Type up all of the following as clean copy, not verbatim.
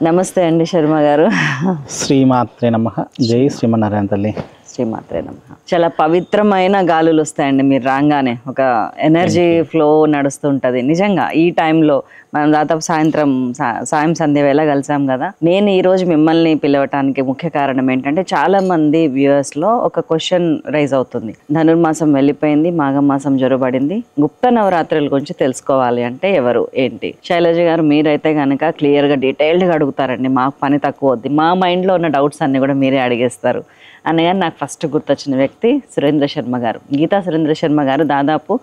నమస్తే అండి శర్మ గారు. శ్రీమాత్రే నమః. జై శ్రీమన్నారాయణ తల్లి. శ్రీమాత్రే నమః. చాలా పవిత్రమైన గాలులు వస్తాయండి మీరు రాగానే. ఒక ఎనర్జీ ఫ్లో నడుస్తుంటది. నిజంగా ఈ టైంలో మనం దాదాపు సాయం సంధ్య వేళ కలిసాం కదా. నేను ఈ రోజు మిమ్మల్ని పిలవటానికి ముఖ్య కారణం ఏంటంటే, చాలా మంది వ్యూవర్స్ లో ఒక క్వశ్చన్ రైజ్ అవుతుంది. ధనుర్మాసం వెళ్ళిపోయింది, మాఘమాసం జొరబడింది, గుప్త నవరాత్రుల గురించి తెలుసుకోవాలి అంటే ఎవరు ఏంటి? శైలజ గారు మీరైతే కనుక క్లియర్ గా డీటెయిల్డ్ గా అడుగుతారండి. మాకు పని తక్కువ వద్ది, మా మైండ్ లో ఉన్న డౌట్స్ అన్ని కూడా మీరే అడిగేస్తారు అనగా నాకు ఫస్ట్ గుర్తొచ్చిన వ్యక్తి సురేంద్ర శర్మ గారు. గీతా సురేంద్ర శర్మ గారు దాదాపు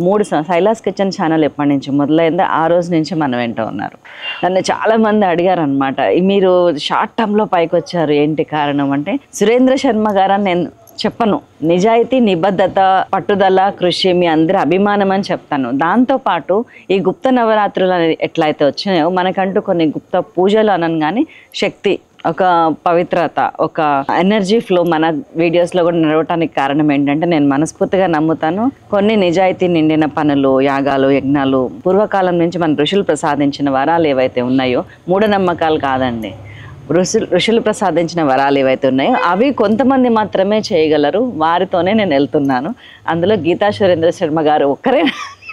3 శైలాస్ కిచెన్ ఛానల్ ఎప్పటి నుంచి మొదలైందో ఆ రోజు నుంచి మనం వెంట ఉన్నారు. నన్ను చాలా మంది అడిగారు అనమాట, మీరు షార్ట్ టర్మ్లో పైకి వచ్చారు, ఏంటి కారణం అంటే, సురేంద్ర శర్మ గారు అని నేను చెప్పను. నిజాయితీ, నిబద్ధత, పట్టుదల, కృషి మీ అందరి అభిమానం అని చెప్తాను. దాంతోపాటు ఈ గుప్త నవరాత్రులు అనేది ఎట్లయితే వచ్చినాయో, మనకంటూ కొన్ని గుప్త పూజలు అనను కానీ శక్తి, ఒక పవిత్రత, ఒక ఎనర్జీ ఫ్లో మన వీడియోస్లో కూడా నడవటానికి కారణం ఏంటంటే, నేను మనస్ఫూర్తిగా నమ్ముతాను, కొన్ని నిజాయితీ నిండిన పనులు, యాగాలు, యజ్ఞాలు పూర్వకాలం నుంచి మన ఋషులు ప్రసాదించిన వరాలు ఏవైతే ఉన్నాయో, మూఢనమ్మకాలు కాదండి, ఋషులు ప్రసాదించిన వరాలు ఏవైతే ఉన్నాయో అవి కొంతమంది మాత్రమే చేయగలరు. వారితోనే నేను వెళ్తున్నాను. అందులో గీతా సురేంద్ర శర్మ గారు ఒక్కరే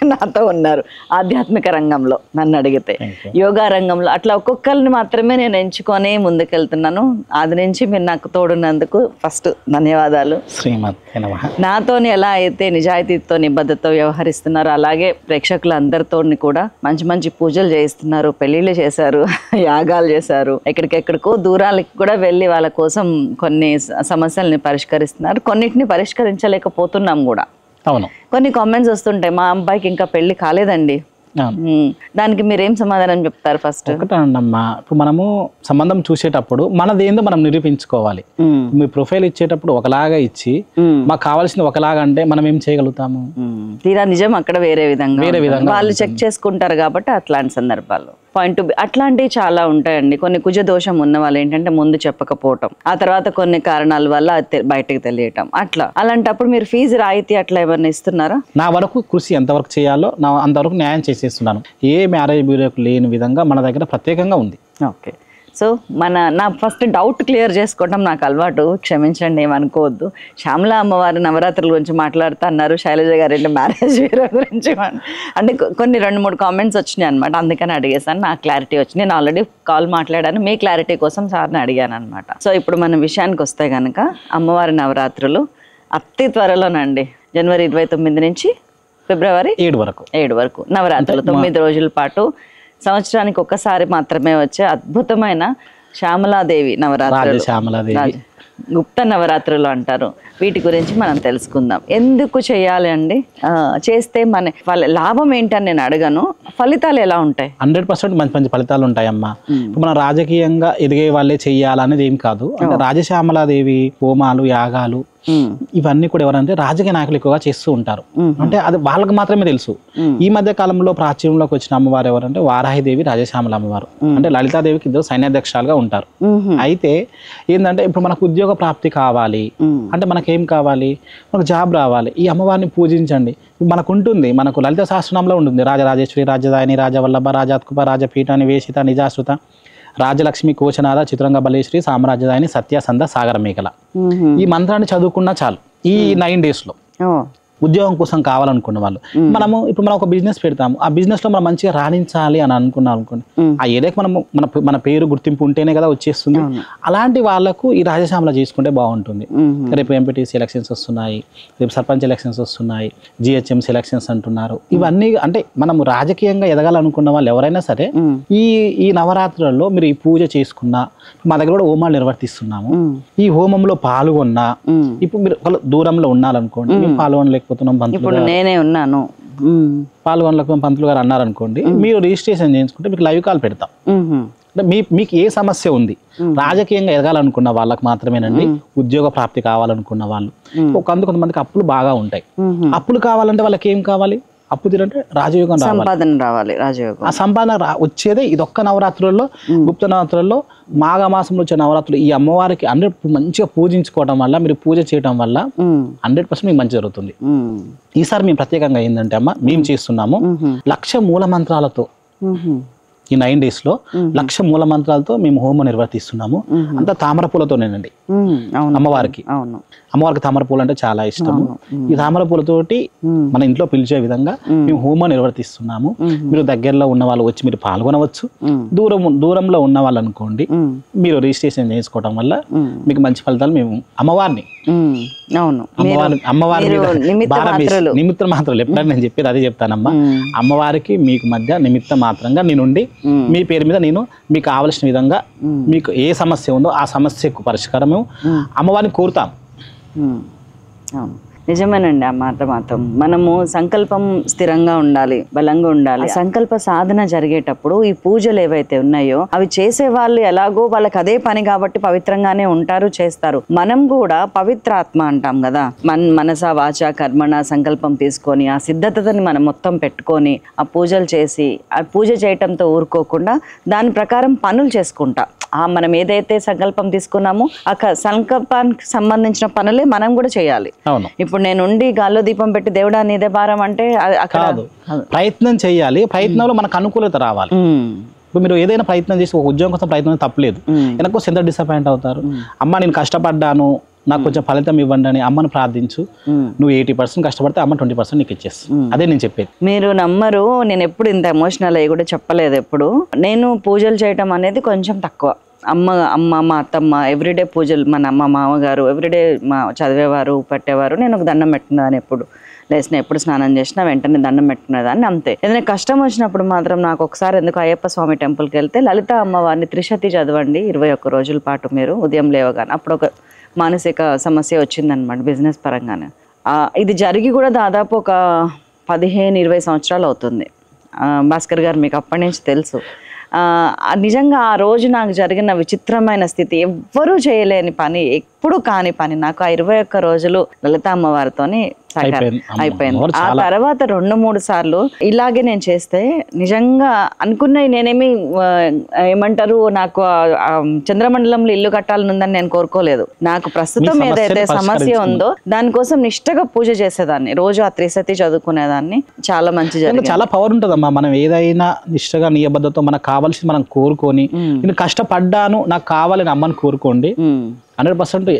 నాతో ఉన్నారు. ఆధ్యాత్మిక రంగంలో నన్ను అడిగితే, యోగా రంగంలో అట్లా ఒక్కొక్కరిని మాత్రమే నేను ఎంచుకొని ముందుకెళ్తున్నాను. అది నుంచి మీరు నాకు తోడున్నందుకు ఫస్ట్ ధన్యవాదాలు. నాతోని ఎలా అయితే నిజాయితీతో, నిబద్ధతతో వ్యవహరిస్తున్నారో, అలాగే ప్రేక్షకులందరితో కూడా మంచి మంచి పూజలు చేయిస్తున్నారు, పెళ్లిళ్ళు చేశారు, యాగాలు చేశారు, ఎక్కడికెక్కడికో దూరాలకి కూడా వెళ్ళి వాళ్ళ కోసం కొన్ని సమస్యల్ని పరిష్కరిస్తున్నారు. కొన్నిటిని పరిష్కరించలేకపోతున్నాం కూడా. అవును, కొన్ని కామెంట్స్ వస్తుంటాయి, మా అబ్బాయికి ఇంకా పెళ్లి కాలేదండి, దానికి మీరేం సమాధానం చెప్తారు? ఫస్ట్ ఒకటమ్మా, ఇప్పుడు మనము సంబంధం చూసేటప్పుడు మనదేందో మనం నిరూపించుకోవాలి. మీ ప్రొఫైల్ ఇచ్చేటప్పుడు ఒకలాగా ఇచ్చి మాకు కావాల్సింది ఒకలాగా అంటే మనం ఏం చేయగలుగుతాము? తీరా నిజం అక్కడ వేరే విధంగా వాళ్ళు చెక్ చేసుకుంటారు కాబట్టి అట్లాంటి సందర్భాల్లో పాయింట్ అట్లాంటివి చాలా ఉంటాయండి. కొన్ని కుజ దోషం ఉన్న వాళ్ళు ఏంటంటే ముందు చెప్పకపోవటం, ఆ తర్వాత కొన్ని కారణాల వల్ల బయటకు తెలియటం, అలాంటప్పుడు మీరు ఫీజు రాయితీ అట్లా ఏమన్నా ఇస్తున్నారా? నా వరకు కృషి ఎంతవరకు చేయాలో నా అంతవరకు న్యాయం చేసేస్తున్నాను. ఏ మ్యారేజ్ బ్యూరోకు లేని విధంగా మన దగ్గర ప్రత్యేకంగా ఉంది. ఓకే, సో నా ఫస్ట్ డౌట్ క్లియర్ చేసుకోవడం నాకు అలవాటు, క్షమించండి, ఏమనుకోవద్దు. శ్యామల అమ్మవారి నవరాత్రుల గురించి మాట్లాడుతూ అన్నారు, శైలజ గారి మ్యారేజ్ గురించి అంటే కొన్ని 2-3 కామెంట్స్ వచ్చినాయి అనమాట, అందుకని అడిగేసాను. నాకు క్లారిటీ వచ్చింది. నేను ఆల్రెడీ కాల్ మాట్లాడాను, మీ క్లారిటీ కోసం సార్ని అడిగాను అనమాట. సో ఇప్పుడు మన విషయానికి వస్తే కనుక, అమ్మవారి నవరాత్రులు అతి త్వరలోనండి, జనవరి 29 నుంచి ఫిబ్రవరి 7 వరకు నవరాత్రులు 9 రోజుల పాటు, సంవత్సరానికి ఒక్కసారి మాత్రమే వచ్చే అద్భుతమైన శ్యామలాదేవి నవరాత్రులు, గుప్త నవరాత్రులు అంటారు. వీటి గురించి మనం తెలుసుకుందాం. ఎందుకు చేయాలి అండి, చేస్తే మన లాభం ఏంటని నేను అడగను, ఫలితాలు ఎలా ఉంటాయి? 100% మంచి మంచి ఫలితాలు ఉంటాయమ్మా. మన రాజకీయంగా ఎదిగే వాళ్ళే చెయ్యాలనేది ఏం కాదు. అంటే రాజశ్యామలాదేవి హోమాలు, యాగాలు ఇవన్నీ కూడా ఎవరంటే రాజకీయ నాయకులు ఎక్కువగా చేస్తూ ఉంటారు. అంటే అది వాళ్ళకి మాత్రమే తెలుసు. ఈ మధ్య కాలంలో ప్రాచుర్యంలోకి వచ్చిన అమ్మవారు ఎవరంటే వారాహిదేవి, రాజశ్యామల అమ్మవారు. అంటే లలితాదేవికి 2 సైన్యాధ్యక్షులుగా ఉంటారు. అయితే ఏంటంటే, ఇప్పుడు మనకు ఉద్యోగ ప్రాప్తి కావాలి అంటే మనకేం కావాలి? మనకు జాబ్ రావాలి. ఈ అమ్మవారిని పూజించండి. మనకు ఉంటుంది, మనకు లలిత సహస్రనామంలో ఉంటుంది, రాజరాజేశ్వరి, రాజదాయిని, రాజవల్లభ, రాజాత్కుప, రాజపీఠ, నివేశిత, నిజాశ్రుత, రాజలక్ష్మి, కోచనాథ, చిత్రంగ బలేశ్వరి, సామ్రాజ్యదాయిని, సత్యసంధ, సాగర మేకల. ఈ మంత్రాన్ని చదువుకున్నా చాలు ఈ 9 days లో. ఉద్యోగం కోసం కావాలనుకున్న వాళ్ళు, ఇప్పుడు మనం ఒక బిజినెస్ పెడతాము, ఆ బిజినెస్ లో మనం మంచిగా రాణించాలి అని అనుకున్నాం అనుకోండి, ఆ ఏరియాకి మన పేరు గుర్తింపు ఉంటేనే కదా వచ్చేస్తుంది. అలాంటి వాళ్ళకు ఈ రాజశ్యామల చేసుకుంటే బాగుంటుంది. రేపు ఎంపీటీసీ ఎలక్షన్స్ వస్తున్నాయి, రేపు సర్పంచ్ ఎలక్షన్స్ వస్తున్నాయి, జిహెచ్ఎంసీ ఎలక్షన్స్ అంటున్నారు. ఇవన్నీ అంటే మనం రాజకీయంగా ఎదగాలనుకున్న వాళ్ళు ఎవరైనా సరే ఈ నవరాత్రులలో మీరు ఈ పూజ చేసుకున్నా, మా దగ్గర కూడా హోమాలు నిర్వర్తిస్తున్నాము, ఈ హోమంలో పాల్గొన్నా, ఇప్పుడు మీరు దూరంలో ఉన్నారనుకోండి, పాల్గొనలేక ఇప్పుడు నేనే ఉన్నాను, పాల్గొనలేకపోతే పంతులు గారు అన్నారనుకోండి, మీరు రిజిస్ట్రేషన్ చేయించుకుంటే మీకు లైవ్ కాల్ పెడతాం. అంటే మీకు ఏ సమస్య ఉంది, రాజకీయంగా ఎదగాలనుకున్న వాళ్ళకి మాత్రమేనండి, ఉద్యోగ ప్రాప్తి కావాలనుకున్న వాళ్ళు. కొంతమందికి అప్పులు బాగా ఉంటాయి. అప్పులు కావాలంటే వాళ్ళకి ఏం కావాలి? అప్పు తీరంటే రాజయోగం రావాలి. ఆ సంపాదన వచ్చేదే ఇదొక్క నవరాత్రుల్లో, గుప్త నవరాత్రుల్లో, మాఘమాసంలో వచ్చే నవరాత్రులు. ఈ అమ్మవారికి మంచిగా పూజించుకోవడం వల్ల, మీరు పూజ చేయడం వల్ల 100% మీకు మంచి జరుగుతుంది. ఈసారి మేము ప్రత్యేకంగా ఏంటంటే అమ్మ, మేము చేస్తున్నాము 1,00,000 మూల మంత్రాలతో ఈ 9 days లో 1,00,000 మూల మంత్రాలతో మేము హోమం నిర్వర్తిస్తున్నాము. అంతా తామర పూలతోనేనండి అమ్మవారికి. అమ్మవారికి తామర పూలు అంటే చాలా ఇష్టము. ఈ తామర పూలతోటి మన ఇంట్లో పిలిచే విధంగా మేము హోమం నిర్వర్తిస్తున్నాము. మీరు దగ్గరలో ఉన్న వాళ్ళు వచ్చి మీరు పాల్గొనవచ్చు. దూరంలో ఉన్న వాళ్ళు అనుకోండి, మీరు రిజిస్ట్రేషన్ చేసుకోవడం వల్ల మీకు మంచి ఫలితాలు మేము అమ్మవారిని నిమిత్త మాత్రాలు ఎప్పుడైనా నేను చెప్పేది అదే చెప్తానమ్మా. అమ్మవారికి మీకు మధ్య నిమిత్త మాత్రంగా నేనుండి మీ పేరు మీద నేను మీకు కావలసిన విధంగా మీకు ఏ సమస్య ఉందో ఆ సమస్యకు పరిష్కారము అమ్మవారిని కోరుతాం. నిజమేనండి ఆ మాట మాత్రం. మనము సంకల్పం స్థిరంగా ఉండాలి, బలంగా ఉండాలి. సంకల్ప సాధన జరిగేటప్పుడు ఈ పూజలు ఏవైతే ఉన్నాయో అవి చేసే వాళ్ళు ఎలాగో వాళ్ళకి అదే పని కాబట్టి పవిత్రంగానే ఉంటారు, చేస్తారు. మనం కూడా పవిత్రాత్మ అంటాం కదా, మనస వాచ కర్మణ సంకల్పం తీసుకొని ఆ సిద్ధతని మనం మొత్తం పెట్టుకొని ఆ పూజలు చేసి ఆ పూజ చేయటంతో ఊరుకోకుండా దాని ప్రకారం పనులు చేసుకుంటా మనం ఏదైతే సంకల్పం తీసుకున్నామో ఆ సంకల్పానికి సంబంధించిన పనులే మనం కూడా చేయాలి. ఇప్పుడు నేను ఉండి గాల్లో దీపం పెట్టి దేవుడా నీదే భారం అంటే కాదు, ప్రయత్నం చేయాలి. ప్రయత్నంలో మనకు అనుకూలత రావాలి. ఇప్పుడు మీరు ఏదైనా ప్రయత్నం చేసి ఒక ఉద్యోగం కోసం ప్రయత్నం తప్పలేదు, వెనక ఎంత డిసప్పాయింట్ అవుతారు. అమ్మ నేను కష్టపడ్డాను, నాకు కొంచెం ఫలితం ఇవ్వండి అని అమ్మను ప్రార్థించు. నువ్వు 80% కష్టపడితే అమ్మ 20% నీకు ఇచ్చేస్తుంది. అదే నేను చెప్పేది. మీరు నమ్మరు, నేను ఎప్పుడు ఇంత ఎమోషనల్ అయ్యి కూడా చెప్పలేదు. ఎప్పుడు నేను పూజలు చేయటం అనేది కొంచెం తక్కువ. అమ్మ మా అత్తమ్మ ఎవ్రీడే పూజలు, మన అమ్మ మామగారు ఎవ్రీడే చదివేవారు పెట్టేవారు. నేను ఒక దండం పెట్టినదాన్ని, ఎప్పుడు లేచిన ఎప్పుడు స్నానం చేసినా వెంటనే దండం పెట్టుకునేదాన్ని, అంతే. ఏదైనా కష్టం వచ్చినప్పుడు మాత్రం నాకు ఒకసారి ఎందుకు అయ్యప్ప స్వామి టెంపుల్కి వెళ్తే లలిత అమ్మవారిని త్రిశతి చదవండి 21 రోజుల పాటు మీరు ఉదయం లేవగానే. అప్పుడు ఒక మానసిక సమస్య వచ్చిందనమాట బిజినెస్ పరంగానే. ఇది జరిగి కూడా దాదాపు ఒక 15-20 సంవత్సరాలు అవుతుంది. భాస్కర్ గారు మీకు అప్పటి నుంచి తెలుసు. నిజంగా ఆ రోజు నాకు జరిగిన విచిత్రమైన స్థితి, ఎవ్వరూ చేయలేని పని, ఎప్పుడు కాని పని నాకు ఆ 21 రోజులు లలిత అమ్మవారితోని అయిపోయింది. ఆ తర్వాత 2-3 సార్లు ఇలాగే నేను చేస్తే నిజంగా అనుకున్నవి నేనేమి ఏమంటారు, నాకు చంద్రమండలంలో ఇల్లు కట్టాలనుందని నేను కోరుకోలేదు. నాకు ప్రస్తుతం ఏదైతే సమస్య ఉందో దానికోసం నిష్టగా పూజ చేసేదాన్ని, రోజు ఆ త్రిశతి చదువుకునేదాన్ని. చాలా మంచి జరిగింది. చాలా పవర్ ఉంటుందమ్మా. మనం ఏదైనా నిష్టగా నియబద్ధతో మనకు కావాల్సింది మనం కోరుకొని, నేను కష్టపడ్డాను నాకు కావాలని అమ్మని కోరుకోండి, 100%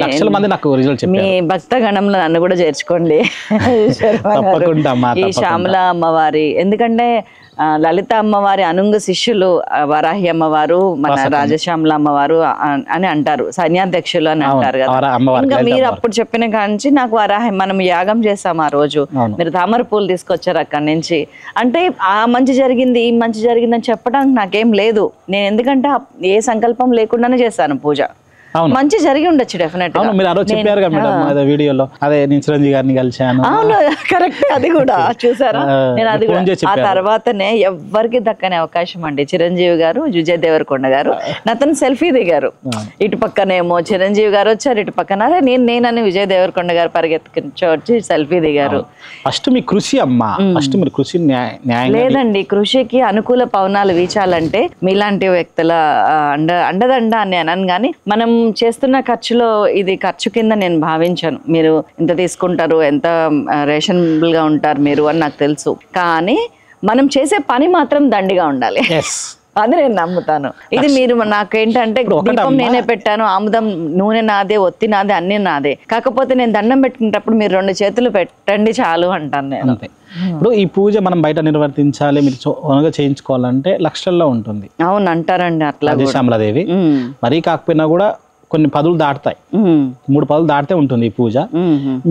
లక్షల మంది నాకు రిజల్ట్ చెప్పారు. మీ భక్త గణంలో నన్ను కూడా చేర్చుకోండి ఈ శ్యామల అమ్మవారి. ఎందుకంటే లలిత అమ్మవారి అనుంగ శిష్యులు వరాహి అమ్మవారు, మన రాజశ్యామల అమ్మవారు అని అంటారు, సైన్యాధ్యక్షులు అని అంటారు కదా. ఇంకా మీరు అప్పుడు చెప్పిన కాంచి నాకు వరాహి, మనం యాగం చేసాం ఆ రోజు, మీరు తామర పూలు తీసుకొచ్చారు అక్కడి నుంచి. అంటే ఆ మంచి జరిగింది ఈ మంచి జరిగింది అని చెప్పడానికి నాకేం లేదు. నేను ఎందుకంటే ఏ సంకల్పం లేకుండానే చేశాను పూజ. మంచి జరిగి ఉండొచ్చు డెఫినెట్ గా. మీరు ఆ రోజు చెప్పారు కదా మేడం వీడియోలో, అదే నేను చిరంజీవి గారిని కలిశాను. అవును, కరెక్ట్. అది కూడా చూసారా, నేను అది కూడా ఆ తర్వాతనే ఎవ్వరికి దక్కని అవకాశం అండి. చిరంజీవి గారు, విజయ్ దేవరకొండ గారు నాతో సెల్ఫీ దిగారు. ఇటు పక్కనేమో చిరంజీవి గారు వచ్చారు, ఇటు పక్కన నేనని విజయ్ దేవరకొండ గారు పరిగెత్తుకొచ్చి సెల్ఫీ దిగారు. ఫస్ట్ మీ కృషి అమ్మా, ఫస్ట్ మీరు కృషి లేదండి, కృషికి అనుకూల పవనాలు వీచాలంటే మీలాంటి వ్యక్తుల అండదండ అని అనను. కానీ మనం చేస్తున్న ఖర్చులో ఇది ఖర్చు కింద నేను భావించాను. మీరు ఎంత తీసుకుంటారు, ఎంత రేషనబుల్ గా ఉంటారు మీరు అని నాకు తెలుసు. కానీ మనం చేసే పని మాత్రం దండిగా ఉండాలి, అది నేను నమ్ముతాను. ఇది మీరు నాకేంటంటే దీపం నేనే పెట్టాను, ఆముదం నూనె నాదే, ఒత్తి నాదే, అన్ని నాదే. కాకపోతే నేను దండం పెట్టుకునేటప్పుడు మీరు 2 చేతులు పెట్టండి చాలు అంటాను నేను. ఇప్పుడు ఈ పూజ మనం బయట నిర్వర్తించాలి, మీరు చేయించుకోవాలంటే లక్షల్లో ఉంటుంది. అవును అంటారండి అట్లా. శ్యామలాదేవి మరీ కాకపోయినా కూడా కొన్ని 10 దాటుతాయి, 3 10 దాటితే ఉంటుంది ఈ పూజ.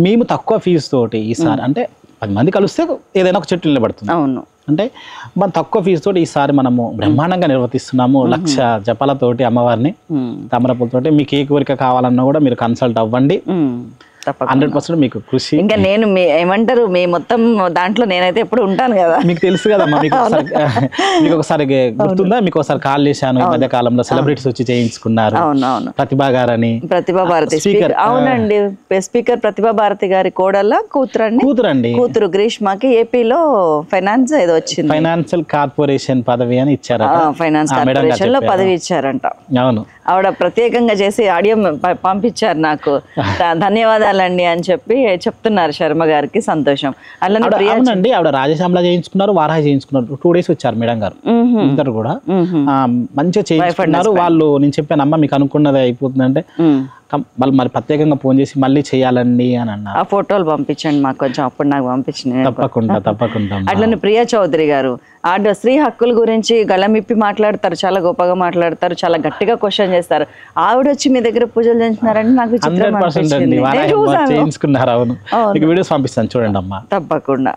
మేము తక్కువ ఫీజు తోటి ఈసారి, అంటే 10 మంది కలిస్తే ఏదైనా ఒక చెట్టు నిలబడుతుంది. అవును, అంటే మనం తక్కువ ఫీజు తోటి ఈసారి మనము బ్రహ్మాండంగా నిర్వర్తిస్తున్నాము. 1,00,000 జపాలతోటి అమ్మవారిని, తామరపూలతోటి. మీకు ఏ కోరిక కావాలన్నా కూడా మీరు కన్సల్ట్ అవ్వండి. 100% మీకు కృషి. ఇంకా నేను ఏమంటారు, మీ మొత్తం దాంట్లో నేనైతే ఎప్పుడు ఉంటాను కదా, మీకు తెలుసు కదమ్మా. మీకు ఒకసారి గుర్తుందా, మీకు ఒకసారి కాల్ చేశాను ఈ మధ్య కాలంలో, సెలబ్రిటీస్ వచ్చి చేయించుకున్నారు. అవునవును, ప్రతిభా గారని, ప్రతిభా భారతి స్పీకర్. అవునండి, స్పీకర్ ప్రతిభా భారతి గారి కోడళ్ళ కూతురు గ్రీష్మకి ఏపీలో ఫైనాన్స్ ఏదో వచ్చింది, ఫైనాన్షియల్ కార్పొరేషన్ పదవి అని ఇచ్చారు. ఫైనాన్స్ కార్పొరేషన్ లో పదవి ఇచ్చారంట. అవును, ఆవిడ ప్రత్యేకంగా చేసి ఆడియో పంపించారు నాకు. ధన్యవాదాలండి అని చెప్పి చెప్తున్నారు శర్మ గారికి. సంతోషం. అలానే అవునండి, ఆవిడ రాజశ్యామలా చేయించుకున్నారు, వారాహి చేయించుకున్నారు. 2 days వచ్చారు మేడం గారు ఇద్దరు కూడా. మంచిగా చేయించుకున్నారు వాళ్ళు. నేను చెప్పానమ్మా మీకు అనుకున్నది అయిపోతుందంటే వాళ్ళు మరి ప్రత్యేకంగా ఫోన్ చేసి మళ్ళీ చేయాలండి అని అన్నారు. ఆ ఫోటోలు పంపించండి మాకు కొంచెం, అప్పుడు నాకు పంపించింది. తప్పకుండా. అట్లనే ప్రియా చౌదరి గారు స్త్రీ హక్కుల గురించి గళమిప్పి మాట్లాడతారు, చాలా గొప్పగా మాట్లాడతారు, చాలా గట్టిగా క్వశ్చన్ చేస్తారు. ఆవిడ వచ్చి మీ దగ్గర పూజలు చేయించున్నారని నాకు వీడియోస్ పంపిస్తాను చూడండి అమ్మా. తప్పకుండా.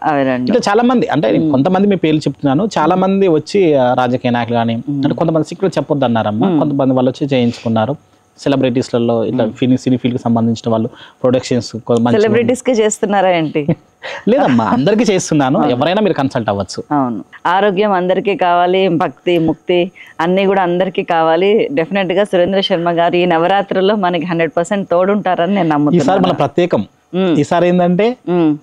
ఇంకా చాలా మంది, అంటే కొంతమంది మీ పేర్లు చెప్తున్నాను, చాలా మంది వచ్చి రాజకీయ నాయకులు కానీ, అంటే కొంతమంది సీక్రెట్ చెప్పొద్దు అన్నారమ్మా. కొంతమంది వాళ్ళు వచ్చి చేయించుకున్నారు. సెలబ్రిటీస్లలో ఇట్లా సినీ ఫీల్డ్ కి సంబంధించిన వాళ్ళు ప్రొడక్షన్స్. సెలబ్రిటీస్ కి చేస్తున్నారా ఏంటి? లేదమ్మా, అందరికీ చేస్తున్నాను, ఎవరైనా మీరు కన్సల్ట్ అవ్వచ్చు. అవును, ఆరోగ్యం అందరికీ కావాలి, భక్తి ముక్తి అన్ని కూడా అందరికీ కావాలి. డెఫినెట్ గా సురేంద్ర శర్మ గారు ఈ నవరాత్రుల్లో మనకి 100% తోడుంటారని నేను నమ్ముతున్నాను. ఈసారి మన ప్రత్యేకం. ఈసారి ఏంటంటే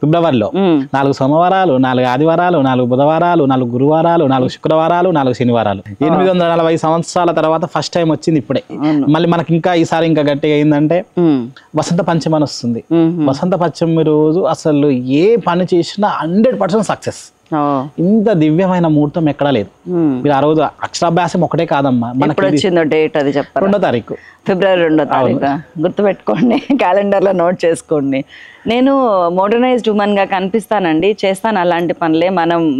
ఫిబ్రవరిలో 4 సోమవారాలు, 4 ఆదివారాలు, 4 బుధవారాలు, 4 గురువారాలు, 4 శుక్రవారాలు, 4 శనివారాలు. 840 సంవత్సరాల తర్వాత ఫస్ట్ టైం వచ్చింది ఇప్పుడే. మళ్ళీ మనకి ఇంకా ఈసారి ఇంకా గట్టిగా ఏంటంటే వసంత పంచమి అని వస్తుంది. వసంత పంచమి రోజు అసలు ఏ పని చేసినా 100% సక్సెస్. ఇంత దివ్యమైన ముహూర్తం ఎక్కడా లేదు. మీరు ఆ రోజు అక్షరాభ్యాసం ఒకటే కాదమ్మా. మనకి వచ్చిందో డేట్ అది చెప్పారు. 2వ తారీఖు, ఫిబ్రవరి 2వ తారీఖు. గుర్తుపెట్టుకోండి, క్యాలెండర్లో నోట్ చేసుకోండి. నేను మోడర్నైజ్డ్ ఉమెన్గా కనిపిస్తానండి, చేస్తాను అలాంటి పనులే.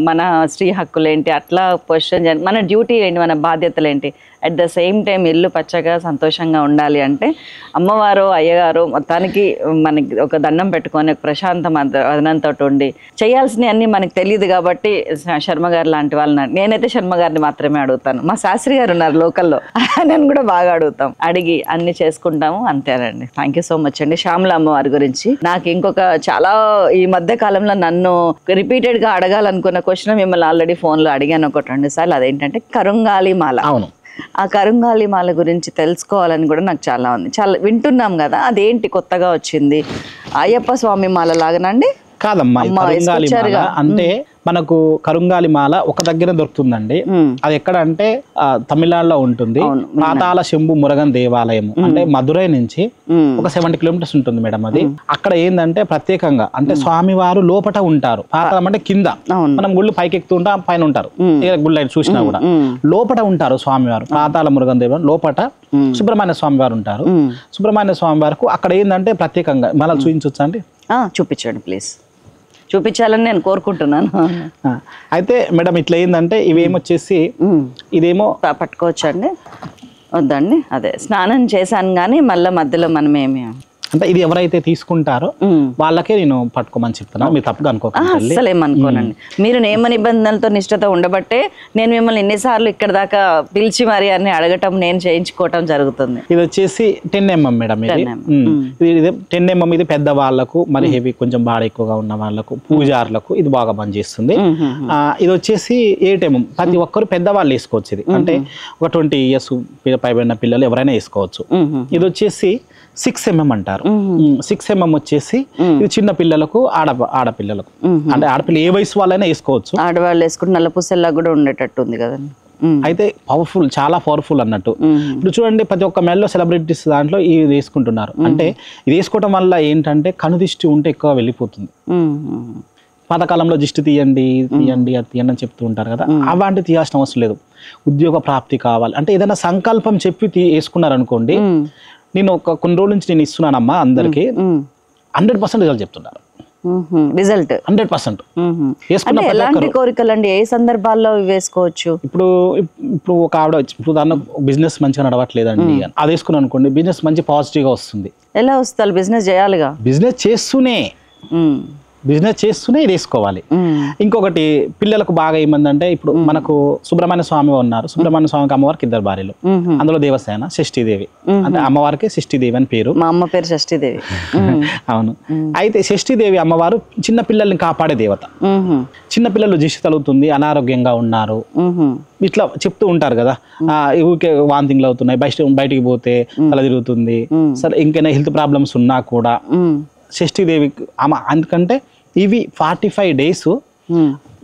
మన స్త్రీ హక్కులేంటి అట్లా క్వశ్చన్, మన డ్యూటీ ఏంటి, మన బాధ్యతలు ఏంటి, అట్ ద సేమ్ టైం ఇల్లు పచ్చగా సంతోషంగా ఉండాలి అంటే అమ్మవారు అయ్యగారు మొత్తానికి మనకి ఒక దండం పెట్టుకొని ప్రశాంత వదనంతో ఉండి చేయాల్సినవి అన్నీ మనకు తెలియదు కాబట్టి శర్మ గారు లాంటి వాళ్ళని, నేనైతే శర్మ గారిని మాత్రమే అడుగుతాను. మా శాస్త్రి గారు ఉన్నారు లోకల్లో, నేను కూడా బాగా అడుగుతాం, అడిగి అన్ని చేసుకుంటాము. అంతేనండి. థ్యాంక్ యూ సో మచ్ అండి. శ్యామల అమ్మవారి గురించి నాకు ఇంకొక చాలా ఈ మధ్య కాలంలో నన్ను రిపీటెడ్ గా అడగాలనుకున్న క్వశ్చన్ మిమ్మల్ని ఆల్రెడీ ఫోన్ లో అడిగాను 1-2 సార్లు. అదేంటంటే కరుంగాలి మాల. అవును, ఆ కరుంగాలి మాల గురించి తెలుసుకోవాలని కూడా నాకు చాలా ఉంది. చాలా వింటున్నాం కదా, అదేంటి కొత్తగా వచ్చింది? అయ్యప్ప స్వామి మాల లాగానండి? కాదమ్మా, కరుంగాలి మాల అంటే మనకు కరుంగాలి మాల ఒక దగ్గర దొరుకుతుందండి. అది ఎక్కడ అంటే తమిళనాడులో ఉంటుంది. పాతాళ శంభు మురగన్ దేవాలయం అంటే మధురై నుంచి ఒక 70 kilometers ఉంటుంది మేడం. అది అక్కడ ఏంటంటే ప్రత్యేకంగా అంటే స్వామివారు లోపట ఉంటారు. పాతాళం అంటే కింద, మనం గుళ్ళు పైకి ఎక్కుతూ ఉంటాం, పైన ఉంటారు. గుళ్ళు చూసినా కూడా లోపట ఉంటారు స్వామివారు. పాతాళ మురగన్ దేవాలయం లోపట సుబ్రహ్మణ్య స్వామి వారు ఉంటారు. సుబ్రహ్మణ్య స్వామి వారికి అక్కడ ఏంటంటే ప్రత్యేకంగా మళ్ళీ చూపించొచ్చా అండి? చూపించండి ప్లీజ్. చూపించాలని నేను కోరుకుంటున్నాను. అయితే మేడం ఇట్లా ఏంటంటే ఇవేమొచ్చేసి ఇదేమో పట్టుకోవచ్చండి? వద్దండి, అదే స్నానం చేశాను కానీ మళ్ళీ మధ్యలో మనం ఏమి అంటే ఇది ఎవరైతే తీసుకుంటారో వాళ్ళకే నేను పట్టుకోమని చెప్తున్నా, మీరు తప్పుగా అనుకోకండి. అసలు ఏమనుకోనండి, మీరు నియమ నిబంధనలతో నిష్ఠత ఉండబట్టే నేను మిమ్మల్ని ఎన్నిసార్లు ఇక్కడ దాకా పిలిచి మరి అన్ని అడగటం, నేను చేయించుకోవటం జరుగుతుంది. ఇది వచ్చేసి 10 mm మేడం. ఇది 10 mm. ఇది పెద్ద వాళ్ళకు, మరి హెవీ కొంచెం బాగా ఎక్కువగా ఉన్న వాళ్ళకు, పూజారులకు ఇది బాగా పనిచేస్తుంది. ఇది వచ్చేసి 8 mm. ప్రతి ఒక్కరు పెద్దవాళ్ళు వేసుకోవచ్చు. ఇది అంటే ఒక 20 years పైబడిన పిల్లలు ఎవరైనా వేసుకోవచ్చు. ఇది వచ్చేసి 6 mm అంటారు. 6 mm వచ్చేసి ఇది చిన్న పిల్లలకు, ఆడపిల్లలకు. అంటే ఆడపిల్ల ఏ వయసు వాళ్ళైనా వేసుకోవచ్చు. ఆడవాళ్ళు వేసుకుంటే నల్ల పూసల్లా కూడా ఉండేటట్టు ఉంది కదండి. అయితే పవర్ఫుల్, చాలా పవర్ఫుల్ అన్నట్టు. ఇప్పుడు చూడండి, ప్రతి ఒక్క మెల్లో సెలబ్రిటీస్ దాంట్లో ఇది వేసుకుంటున్నారు. అంటే ఇది వేసుకోవడం వల్ల ఏంటంటే కనుదిష్టి ఉంటే ఎక్కువ వెళ్ళిపోతుంది. పాతకాలంలో దిష్టి తీయండి అది తీయండి అని చెప్తూ ఉంటారు కదా, అలాంటి తీయాల్సిన అవసరం లేదు. ఉద్యోగ ప్రాప్తి కావాలి అంటే ఏదైనా సంకల్పం చెప్పి వేసుకున్నారు అనుకోండి, నేను కొన్ని రోజుల నుంచి నేను ఇస్తున్నానమ్మా అందరికి, 100% రిజల్ట్ చెప్తున్నారు. రిజల్ట్ 100%. ఎలాంటి కోరికలు అండి, ఏ సందర్భాల్లో వేసుకోవచ్చు? ఇప్పుడు ఒక ఆవిడ ఇప్పుడు దాన్ని బిజినెస్ మంచిగా నడవట్లేదండి, అది వేసుకున్నాను అనుకోండి, బిజినెస్ మంచి పాజిటివ్ గా వస్తుంది. ఎలా వస్తుంది? బిజినెస్ చేయాలిగా. బిజినెస్ చేస్తూనే ఇది వేసుకోవాలి. ఇంకొకటి పిల్లలకు బాగా ఏమందంటే, ఇప్పుడు మనకు సుబ్రహ్మణ్య స్వామి ఉన్నారు. సుబ్రహ్మణ్య స్వామికి అమ్మవారికి 2 భార్యలు. అందులో దేవసేన షష్ఠీదేవి, అంటే అమ్మవారికి షష్ఠీదేవి అని పేరు. మా అమ్మ పేరు షష్ఠీదేవి. అవును. అయితే షష్ఠీదేవి అమ్మవారు చిన్న పిల్లల్ని కాపాడే దేవత. చిన్న పిల్లలు దిష్టి తగులుతుంది, అనారోగ్యంగా ఉన్నారు, ఇట్లా చెప్తూ ఉంటారు కదా, ఊరికే వాంతింగ్లు అవుతున్నాయి, బయటికి పోతే తల తిరుగుతుంది, సరే ఇంకైనా హెల్త్ ప్రాబ్లమ్స్ ఉన్నా కూడా షష్ఠీదేవికి ఎందుకంటే ఇవి 45 days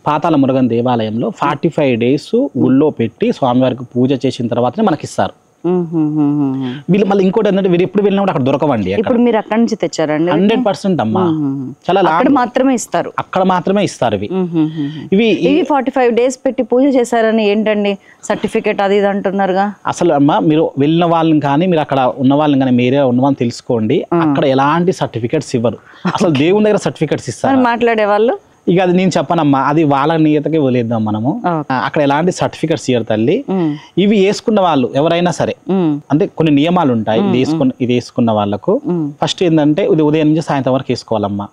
పాతాళ మురుగన్ దేవాలయంలో 45 days గుళ్ళో పెట్టి స్వామివారికి పూజ చేసిన తర్వాతనే మనకి ఇస్తారు. వీళ్ళు మళ్ళీ ఇంకోటి ఏంటంటే వీరు ఎప్పుడు వెళ్ళినా కూడా అక్కడ దొరకవండి. ఇప్పుడు మీరు అక్కడ నుంచి తెచ్చారండి? 100% అమ్మా. చాలా అక్కడ మాత్రమే ఇస్తారు. అక్కడ మాత్రమే ఇస్తారు ఇవి 45 days పెట్టి పూజ చేశారని ఏంటండి సర్టిఫికేట్ అది ఇది అంటున్నారుగా? అసలు అమ్మా మీరు వెళ్ళిన వాళ్ళని కానీ మీరు అక్కడ ఉన్న వాళ్ళని కానీ మీరే ఉన్న వాళ్ళని తెలుసుకోండి, అక్కడ ఎలాంటి సర్టిఫికేట్స్ ఇవ్వరు. అసలు దేవుని దగ్గర సర్టిఫికేట్స్ ఇస్తారు. మాట్లాడే వాళ్ళు ఇక అది నేను చెప్పనమ్మా, అది వాళ్ళ నియతకి వదిలేద్దాం మనము. అక్కడ ఎలాంటి సర్టిఫికెట్స్ ఇయ్యరు తల్లి. ఇవి వేసుకున్న వాళ్ళు ఎవరైనా సరే అంటే కొన్ని నియమాలు ఉంటాయి. ఇది వేసుకున్న వాళ్ళకు ఫస్ట్ ఏంటంటే ఇది ఉదయం నుంచి సాయంత్రం వరకు వేసుకోవాలమ్మా.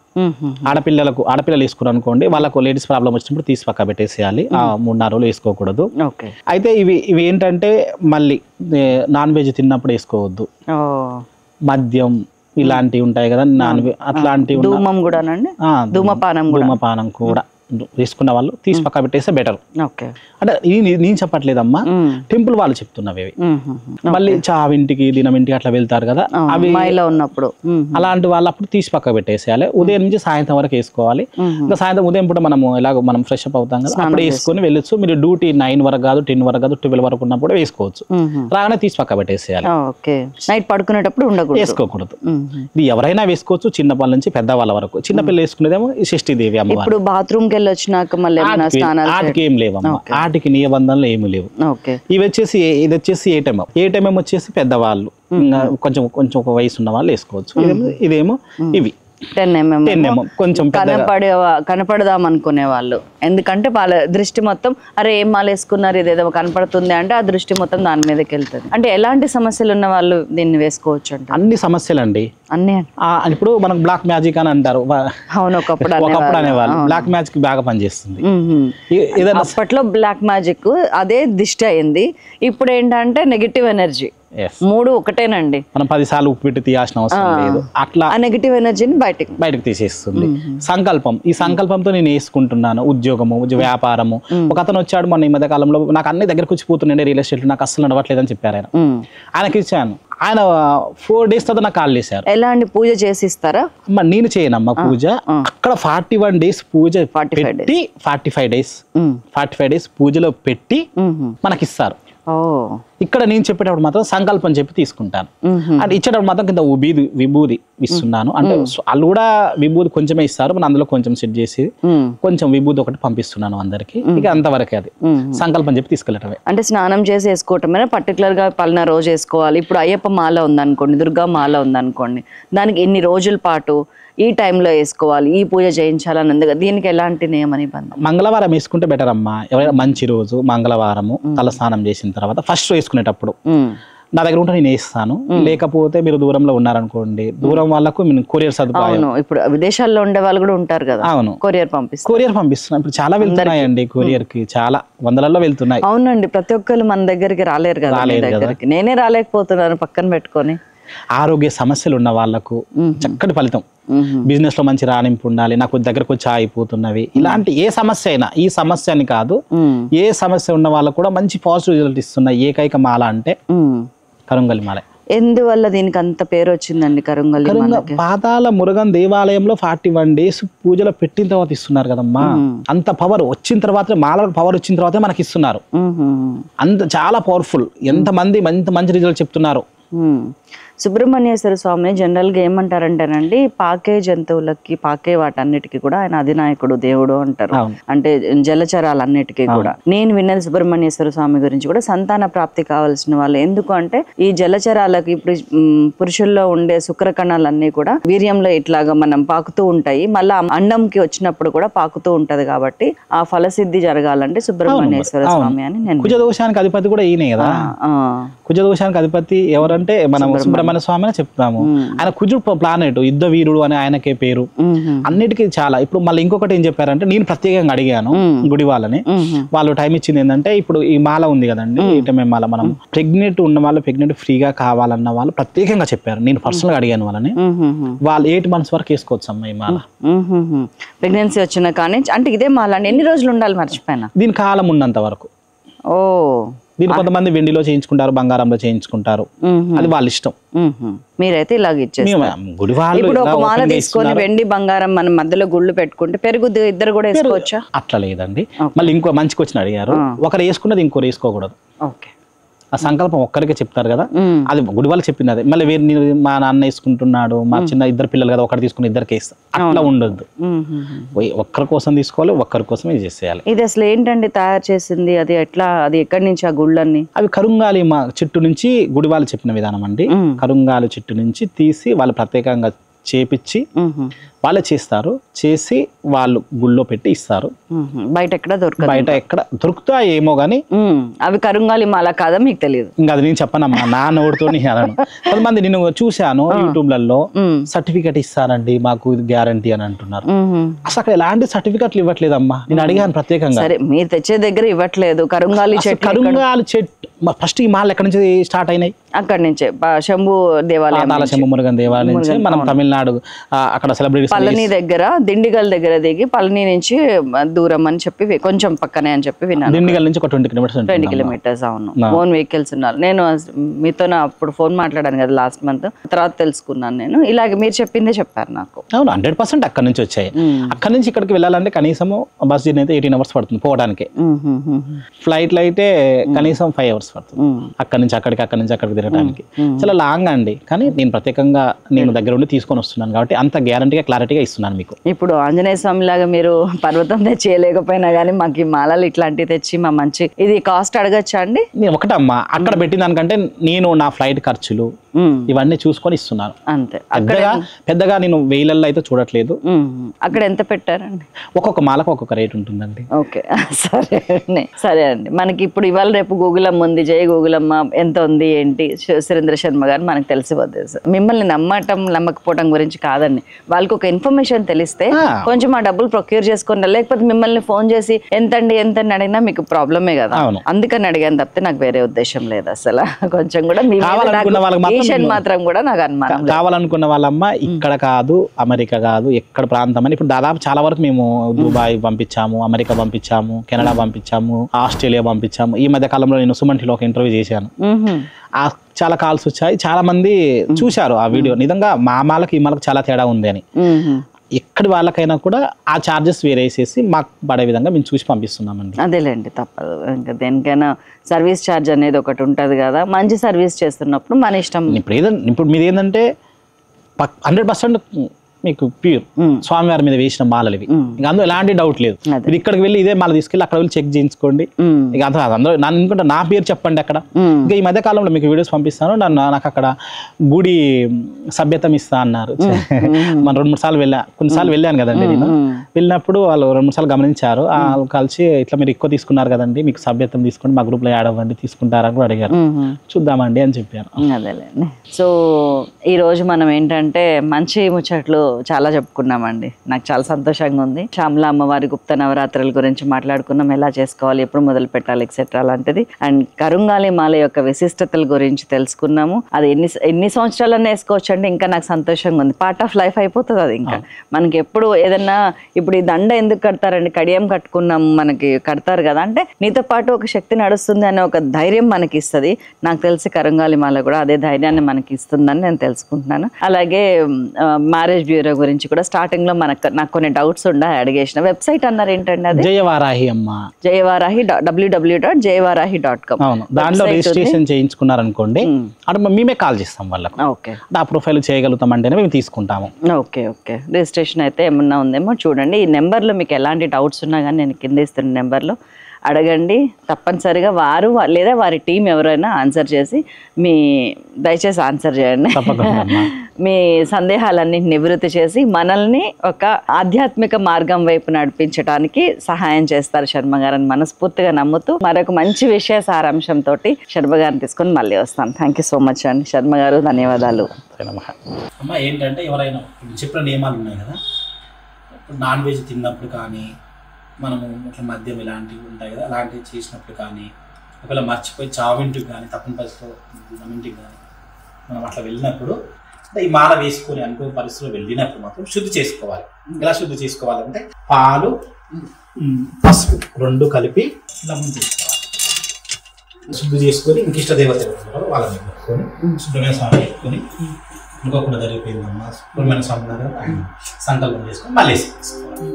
ఆడపిల్లలు వేసుకున్నారు అనుకోండి, వాళ్ళకు లేడీస్ ప్రాబ్లం వచ్చినప్పుడు తీసి పక్క పెట్టేసేయాలి. 3-4 రోజులు వేసుకోకూడదు. అయితే ఇవి ఏంటంటే మళ్ళీ నాన్ వెజ్ తిన్నప్పుడు వేసుకోవద్దు. మద్యం ఇలాంటివి ఉంటాయి కదా, అట్లాంటివి ధూమపానం కూడా వేసుకున్న వాళ్ళు తీసి పక్క పెట్టేస్తే బెటర్. అంటే నేను చెప్పట్లేదమ్మా, టెంపుల్ వాళ్ళు చెప్తున్నవి. మళ్ళీ చావింటికి దినమింటికి అట్లా వెళ్తారు కదా, అవి ఉన్నప్పుడు అలాంటి వాళ్ళు అప్పుడు తీసి పక్క పెట్టేసేయాలి. ఉదయం నుంచి సాయంత్రం వరకు వేసుకోవాలి. ఇంకా సాయంత్రం ఉదయం పూట మనం ఫ్రెష్ అప్ అవుతాం కదా, అప్పుడు వేసుకొని వెళ్ళొచ్చు. మీరు డ్యూటీ 9 వరకు కాదు, 10 వరకు కాదు, 12 వరకు ఉన్నప్పుడు వేసుకోవచ్చు. రాగానే తీసి పక్క పెట్టేసేయాలి. నైట్ పడుకునేటప్పుడు వేసుకోకూడదు. ఇది ఎవరైనా వేసుకోవచ్చు, చిన్నపిల్లల నుంచి పెద్దవాళ్ళ వరకు. చిన్నపిల్లలు వేసుకునేదేమో షష్ఠీదేవి అమ్మ. ఇప్పుడు బాత్రూమ్ వచ్చినాక మళ్ళీ ఆటికి ఏం లేవమ్మా, ఆటికి నిబంధనలు ఏమి లేవు. ఇది వచ్చేసి ఏటెంఎం వచ్చేసి పెద్దవాళ్ళు, కొంచెం ఒక వయసు ఉన్న వాళ్ళు వేసుకోవచ్చు. ఇదేమో ఇవి 10 mm కొంచెం కనపడదాం అనుకునే వాళ్ళు. ఎందుకంటే వాళ్ళ దృష్టి మొత్తం అరే ఏం మాల వేసుకున్నారు, ఇదేదో కనపడుతుంది అంటే ఆ దృష్టి మొత్తం దాని మీదకి వెళ్తుంది. అంటే ఎలాంటి సమస్యలు ఉన్న వాళ్ళు దీన్ని వేసుకోవచ్చు అంటే? అన్ని సమస్యలు అండి, అన్ని. ఇప్పుడు మనకు బ్లాక్ మ్యాజిక్ అని అంటారు. అవును, ఒకప్పుడు అనేవాళ్ళు. బ్లాక్ మ్యాజిక్ బాగా పనిచేస్తుంది. అప్పట్లో బ్లాక్ మ్యాజిక్ అదే దిష్టి అయింది. ఇప్పుడు ఏంటంటే నెగిటివ్ ఎనర్జీ. 3 ఒకటేనండి. మనం 10 సార్లు ఉప్పు పెట్టి తీయాల్సిన అవసరం లేదు. అట్లా నెగిటివ్ ఎనర్జీని బయటకు తీసేస్తుంది. సంకల్పం, ఈ సంకల్పంతో నేను వేసుకుంటున్నాను. ఉద్యోగము, వ్యాపారము. ఒక అతను వచ్చాడు మన ఈ మధ్య కాలంలో, నాకు అన్ని దగ్గరకు వచ్చిపోతున్నాయి రియల్ ఎస్టేట్, నాకు అస్సలు నడవట్లేదని చెప్పారు ఆయన. ఆయనకి ఇచ్చాను. ఆయన 4 days తర్వాత నాకు కాల్ చేశారు. ఎలా అండి, పూజ చేసి ఇస్తారా? అమ్మ నేను చేయనమ్మా పూజ. అక్కడ 41 days పూజ పెట్టి 45 days పూజలో పెట్టి మనకిస్తారు. ఇక్కడ నేను చెప్పేటప్పుడు మాత్రం సంకల్పం చెప్పి తీసుకుంటాను. అంటే ఇచ్చేటప్పుడు మాత్రం కింద విభూది ఇస్తున్నాను. అంటే వాళ్ళు కూడా విభూది కొంచెమే ఇస్తారు, మన అందులో కొంచెం సెట్ చేసి కొంచెం విభూది ఒకటి పంపిస్తున్నాను అందరికి. ఇక అంతవరకే అది సంకల్పం చెప్పి తీసుకెళ్ళటమే. అంటే స్నానం చేసి వేసుకోవటమే పర్టికులర్ గా పలానా రోజు వేసుకోవాలి. ఇప్పుడు అయ్యప్ప మాల ఉందనుకోండి, దుర్గా మాల ఉందనుకోండి, దానికి ఎన్ని రోజుల పాటు ఈ టైంలో వేసుకోవాలి, ఈ పూజ చేయించాలని ఉంది. దీనికి ఎలాంటి నియమ నిబంధన? మంగళవారం వేసుకుంటే బెటర్ అమ్మా. ఎవరైనా మంచి రోజు మంగళవారము తల స్నానం చేసిన తర్వాత ఫస్ట్ వేసుకునేటప్పుడు నా దగ్గర ఉంటే నేను వేస్తాను. లేకపోతే మీరు దూరంలో ఉన్నారనుకోండి, దూరం వాళ్ళకు కొరియర్ సదుపాయం. ఇప్పుడు విదేశాల్లో ఉండే వాళ్ళు కూడా ఉంటారు కదా. అవును, కొరియర్ పంపిస్తున్నాం. ఇప్పుడు చాలా వెళ్తున్నాయండి కొరియర్ కి, చాలా వందలలో వెళ్తున్నాయి. అవునండి, ప్రతి ఒక్కరు మన దగ్గరికి రాలేరు కదా. నేనే రాలేకపోతున్నాను పక్కన పెట్టుకొని. ఆరోగ్య సమస్యలు ఉన్న వాళ్ళకు చక్కటి ఫలితం. బిజినెస్ లో మంచి రాణింపు ఉండాలి, నాకు దగ్గరకు వచ్చి ఆగిపోతున్నవి, ఇలాంటి ఏ సమస్య అయినా, ఈ సమస్య అని కాదు, ఏ సమస్య ఉన్న వాళ్ళకు కూడా మంచి పాజిటివ్ రిజల్ట్ ఇస్తున్న ఏకైక మాల అంటే కరుంగలి మాల. ఎందువల్ల దీనికి అంత పేరు వచ్చిందండి కరుంగలి? పాతాల మురుగన్ దేవాలయంలో 41 days పూజలో పెట్టిన తర్వాత ఇస్తున్నారు కదమ్మా. అంత పవర్ వచ్చిన తర్వాత, మాల పవర్ వచ్చిన తర్వాత మనకి ఇస్తున్నారు. అంత చాలా పవర్ఫుల్. ఎంత మంచి రిజల్ట్ చెప్తున్నారు. సుబ్రహ్మణ్యేశ్వర స్వామిని జనరల్ గా ఏమంటారంటేనండి, పాకే జంతువులకి, పాకే వాటన్నిటికీ కూడా ఆయన అధినాయకుడు, దేవుడు అంటారు. అంటే జలచరాలన్నిటికీ కూడా. నేను విన్నది సుబ్రహ్మణ్యేశ్వర స్వామి గురించి కూడా, సంతాన ప్రాప్తి కావాల్సిన వాళ్ళు. ఎందుకు అంటే ఈ జలచరాలకి ఇప్పుడు పురుషుల్లో ఉండే శుక్ర కణాలన్నీ కూడా వీర్యంలో ఇట్లాగా మనం పాకుతూ ఉంటాయి, మళ్ళా అండంకి వచ్చినప్పుడు కూడా పాకుతూ ఉంటది. కాబట్టి ఆ ఫలసిద్ధి జరగాలంటే సుబ్రహ్మణ్యేశ్వర స్వామి అని నేను. కుజదోషానికి అధిపతి కూడా ఈయనే కదా. కుజదోషానికి అధిపతి ఎవరంటే మనం సుబ్రహ్మణ్య స్వామి అని చెప్తాము. ఆయన కుజుడు ప్లానెట్, యుద్ధ వీరుడు అని ఆయనకే పేరు. అన్నిటికీ చాలా. ఇప్పుడు మళ్ళీ ఇంకొకటి ఏం చెప్పారంటే, నేను ప్రత్యేకంగా అడిగాను గుడి వాళ్ళని, వాళ్ళు టైం ఇచ్చింది ఏంటంటే, ఇప్పుడు ఈ మాల ఉంది కదండి, ఈటమే మాల, మనం ప్రెగ్నెంట్ ఉన్న వాళ్ళు, ప్రెగ్నెంట్ ఫ్రీగా కావాలన్న వాళ్ళు ప్రత్యేకంగా చెప్పారు. నేను పర్సనల్ గా అడిగాను వాళ్ళని. వాళ్ళు 8 months వరకు వేసుకోవచ్చు అమ్మ ఈ మాల. ప్రెగ్నెన్సీ వచ్చిన కానీ అంటే ఇదే మాల ఎన్ని రోజులు ఉండాలి మర్చిపోయినా? దీని కాలం ఉన్నంత వరకు. దీని కొంతమంది వెండిలో చేయించుకుంటారు, బంగారంలో చేయించుకుంటారు, అది వాళ్ళ ఇష్టం. మీరైతే ఇలాగ ఇచ్చేసి ఇప్పుడు ఒక మాల తీసుకొని వెండి బంగారం మనం మధ్యలో గుళ్ళు పెట్టుకుంటే పెరుగుద్ది, ఇద్దరు కూడా వేసుకోవచ్చా? అట్లా లేదండి. మళ్ళీ ఇంకో మంచికి వచ్చిన అడిగారు, ఒకరు వేసుకున్నది ఇంకోరు వేసుకోకూడదు. ఆ సంకల్పం ఒక్కరికే చెప్తారు కదా, అది గుడి వాళ్ళు చెప్పింది అదే. మళ్ళీ మా నాన్న వేసుకుంటున్నాడు, మా చిన్న ఇద్దరు పిల్లలు కదా ఒకటి తీసుకుని ఇద్దరికి వేస్తాం, అట్లా ఉండొద్దు. ఒక్కరి కోసం తీసుకోవాలి, ఒక్కరి కోసం ఇది చేసేయాలి. ఇది అసలు ఏంటండి తయారు చేసింది, అది ఎట్లా, అది ఎక్కడి నుంచి ఆ గుళ్ళన్నీ? అవి కరుంగాలి మా చెట్టు నుంచి గుడి వాళ్ళు చెప్పిన విధానం అండి. కరుంగాలి చెట్టు నుంచి తీసి వాళ్ళు ప్రత్యేకంగా చేపిచ్చి వాళ్ళే చేస్తారు, చేసి వాళ్ళు గుళ్ళో పెట్టి ఇస్తారు. బయట ఎక్కడ దొరకదు, బయట ఎక్కడ దొరుకుతాయి ఏమో గానీ అవి కరుంగాలి మాల కాదా మీకు తెలియదు. ఇంకా అది నేను చెప్పనమ్మా, నా నోటితో అనను. కొంతమంది నేను చూశాను యూట్యూబ్లలో సర్టిఫికెట్ ఇస్తారండి మాకు ఇది గ్యారంటీ అని అంటున్నారు. అసలు అక్కడ ఎలాంటి సర్టిఫికెట్లు ఇవ్వట్లేదమ్మా. నేను అడిగాను ప్రత్యేకంగా. సరే మీరు తెచ్చే దగ్గర ఇవ్వట్లేదు. కరుంగాలి చెట్టు ఫస్ట్ ఈ మాల్ ఎక్కడి నుంచి స్టార్ట్ అయినాయి? అక్కడి నుంచే శంభు దేవాలయం, శంభు మురుగన్ దేవాలయం నుంచి మనం తమిళనాడు అక్కడ సెలబ్రిటీ పళని దగ్గర దిండిగల్ దగ్గర దిగి పళని నుంచి దూరం అని చెప్పి కొంచెం పక్కనే అని చెప్పి విన్నాను. దిండిగల్ నుంచి ఒక 20 కిలోమీటర్స్. అవును, ఓన్ వెహికల్స్ ఉన్నారు. నేను మీతో అప్పుడు ఫోన్ మాట్లాడాను కదా లాస్ట్ మంత్, తర్వాత తెలుసుకున్నాను నేను. ఇలాగే మీరు చెప్పిందే చెప్పారు నాకు. అవును, 100% అక్కడ నుంచి వచ్చాయి. అక్కడ నుంచి ఇక్కడికి వెళ్ళాలంటే కనీసం బస్ జర్నీ అయితే 18 hours పడుతుంది పోవడానికి. ఫ్లైట్ లో అయితే కనీసం 5 hours పడుతుంది అక్కడ నుంచి అక్కడికి, అక్కడ నుంచి అక్కడికి తిరగడానికి. చాలా లాంగ్ అండి. కానీ నేను ప్రత్యేకంగా నేను దగ్గర ఉండి తీసుకొని వస్తున్నాను కాబట్టి అంత గ్యారంటీగా క్లారిటీగా ఇస్తున్నాను మీకు. ఇప్పుడు ఆంజనేయ స్వామి లాగా మీరు పర్వతం తెచ్చేయలేకపోయినా కానీ మాకు ఈ మాలలు ఇట్లాంటివి తెచ్చి మా మంచి, ఇది కాస్ట్ అడగచ్చా అండి? నేను ఒకటమ్మా అక్కడ పెట్టిన దానికంటే నేను నా ఫ్లైట్ ఖర్చులు ఇవన్నీ చూసుకొని ఇస్తున్నాను అంతే. పెద్దగా నేను వేలల్లో అయితే చూడట్లేదు. అక్కడ ఎంత పెట్టారండి? ఒక్కొక్క మాలకు ఒక్కొక్క రేట్ ఉంటుందండి. ఓకే, సరే అండి. మనకి ఇప్పుడు ఇవాళ రేపు గూగులమ్మ ఉంది, జై గూగులమ్మ ఎంత ఉంది ఏంటి, సురేంద్ర శర్మ గారు మనకు తెలిసిపోతుంది. మిమ్మల్ని నమ్మటం నమ్మకపోవడం గురించి కాదండి, వాళ్ళకి ఒక ఇన్ఫర్మేషన్ తెలిస్తే కొంచెం ఆ డబ్బులు ప్రొక్యూర్ చేసుకున్నారు. లేకపోతే మిమ్మల్ని ఫోన్ చేసి ఎంతండి ఎంతని అడిగినా మీకు ప్రాబ్లమే కదా, అందుకని అడిగాను తప్పితే నాకు వేరే ఉద్దేశం లేదు అసలు. కొంచెం కూడా మాత్రం కూడా నాకు అనుమానం. కావాలనుకున్న వాళ్ళమ్మ ఇక్కడ కాదు, అమెరికా కాదు, ఎక్కడ ప్రాంతం అని. ఇప్పుడు దాదాపు చాలా వరకు మేము దుబాయ్ పంపించాము, అమెరికా పంపించాము, కెనడా పంపించాము, ఆస్ట్రేలియా పంపించాము. ఈ మధ్య కాలంలో నేను సుమన్ ఒక ఇంటర్వ్యూ చేశాను. చాలా కాల్స్ వచ్చాయి, చాలా మంది చూశారు ఆ వీడియో. నిజంగా మా మాలకు ఈ మాలకు చాలా తేడా ఉంది అని. ఎక్కడి వాళ్ళకైనా కూడా ఆ ఛార్జెస్ వేరేసేసి మాకు పడే విధంగా మేము చూసి పంపిస్తున్నామండి. అదేలేండి, తప్పదు. ఇంకా దేనికైనా సర్వీస్ ఛార్జ్ అనేది ఒకటి ఉంటుంది కదా, మంచి సర్వీస్ చేస్తున్నప్పుడు మన ఇష్టం. ఇప్పుడు మీది ఏంటంటే 100% మీకు ప్యూర్ స్వామివారి మీద వేసిన మాలలు ఇవి. ఇంకా అందులో ఎలాంటి డౌట్ లేదు. మీరు ఇక్కడికి వెళ్ళి ఇదే మాల తీసుకెళ్ళి అక్కడ వెళ్ళి చెక్ చేయించుకోండి. ఇక అందరూ నన్ను అనుకుంటా నా పేరు చెప్పండి అక్కడ. ఇంకా ఈ మధ్య కాలంలో మీకు వీడియోస్ పంపిస్తాను. నాకు అక్కడ గుడి సభ్యతం ఇస్తా అన్నారు. మనం 2-3 సార్లు కొన్నిసార్లు వెళ్ళాను కదండి. నేను వెళ్ళినప్పుడు వాళ్ళు 2-3 సార్లు గమనించారు. వాళ్ళు కలిసి ఇట్లా మీరు ఎక్కువ తీసుకున్నారు కదండి, మీకు సభ్యతం తీసుకోండి, మా గ్రూప్ లో యాడ్ అవ్వండి, తీసుకుంటారని కూడా అడిగారు. చూద్దామండి అని చెప్పాను. అదేలేండి. సో ఈ రోజు మనం ఏంటంటే మంచి ముచ్చట్లు చాలా చెప్పుకున్నామండి. నాకు చాలా సంతోషంగా ఉంది. శ్యామల అమ్మవారి గుప్త నవరాత్రుల గురించి మాట్లాడుకున్నాం, ఎలా చేసుకోవాలి, ఎప్పుడు మొదలు పెట్టాలి, ఎక్సెట్రా అలాంటిది. అండ్ కరుంగాలి మాల యొక్క విశిష్టతల గురించి తెలుసుకున్నాము. అది ఎన్ని సంవత్సరాలన్నా వేసుకోవచ్చు అంటే ఇంకా నాకు సంతోషంగా ఉంది. పార్ట్ ఆఫ్ లైఫ్ అయిపోతుంది అది. ఇంకా మనకి ఎప్పుడు ఏదన్నా, ఇప్పుడు ఈ దండ ఎందుకు కడతారండి, కడియం కట్టుకున్నాము, మనకి కడతారు కదా, అంటే నీతో పాటు ఒక శక్తి నడుస్తుంది అనే ఒక ధైర్యం మనకి ఇస్తుంది. నాకు తెలిసి కరుంగాలి మాల కూడా అదే ధైర్యాన్ని మనకి ఇస్తుందని నేను తెలుసుకుంటున్నాను. అలాగే మ్యారేజ్ బ్యూరో గురించి కూడా స్టార్టింగ్ లో నాకు కొన్ని డౌట్స్ అడిగేసిన. వెబ్సైట్ అన్నారు ఏంటండి అది? జయవారాహి అమ్మ, జయవారాహి www.jayavarahi.com. దాంట్లో రిజిస్ట్రేషన్ చేయించుకున్నారనుకోండి, అంటే మేమే కాల్ చేస్తాం వాళ్ళకి. ఓకే, ఆ ప్రొఫైల్ చేయగలుగుతాం అంటేనే మేము తీసుకుంటాము. ఓకే, రిజిస్ట్రేషన్ అయితే ఏమన్నా ఉందేమో చూడండి. ఈ నెంబర్లో మీకు ఎలాంటి డౌట్స్ ఉన్నా కానీ నేను కింద ఇస్తున్న నెంబర్లో అడగండి. తప్పనిసరిగా వారు లేదా వారి టీం ఎవరైనా ఆన్సర్ చేసి దయచేసి ఆన్సర్ చేయండి. మీ సందేహాలన్నీ నివృత్తి చేసి మనల్ని ఒక ఆధ్యాత్మిక మార్గం వైపు నడిపించడానికి సహాయం చేస్తారు శర్మ గారని మనస్ఫూర్తిగా నమ్ముతూ మరొక మంచి విషయ సారాంశంతో శర్మ గారిని తీసుకొని మళ్ళీ వస్తాను. థ్యాంక్ యూ సో మచ్ అండి శర్మ గారు, ధన్యవాదాలు. అమ్మ ఏంటంటే ఎవరైనా చెప్పిన నియమాలు ఉన్నాయి కదా, నాన్ వెజ్ తిన్నప్పుడు కానీ, మనము ఇట్లా మద్యం ఇలాంటివి ఉంటాయి కదా, అలాంటివి చేసినప్పుడు కానీ, ఒకవేళ మర్చిపోయి చావింటికి కానీ, తప్పని పరిస్థితిలో ఇంటికి కానీ మనం అట్లా వెళ్ళినప్పుడు ఈ మాల వేసుకొని అనుకునే పరిస్థితిలో వెళ్ళినప్పుడు మాత్రం శుద్ధి చేసుకోవాలి. ఎలా శుద్ధి చేసుకోవాలంటే పాలు, పసుపు 2 కలిపి ఇలా చేసుకోవాలి. శుద్ధి చేసుకొని ఇంక ఇష్ట దేవత వాళ్ళని పెట్టుకొని శుభ్రమైన స్వామి పెట్టుకొని ఇంకొకటి జరిగిపోయిందమ్మా శుభ్రమైన స్వామి సంకల్పం చేసుకొని మళ్ళీ వేసుకోవాలి.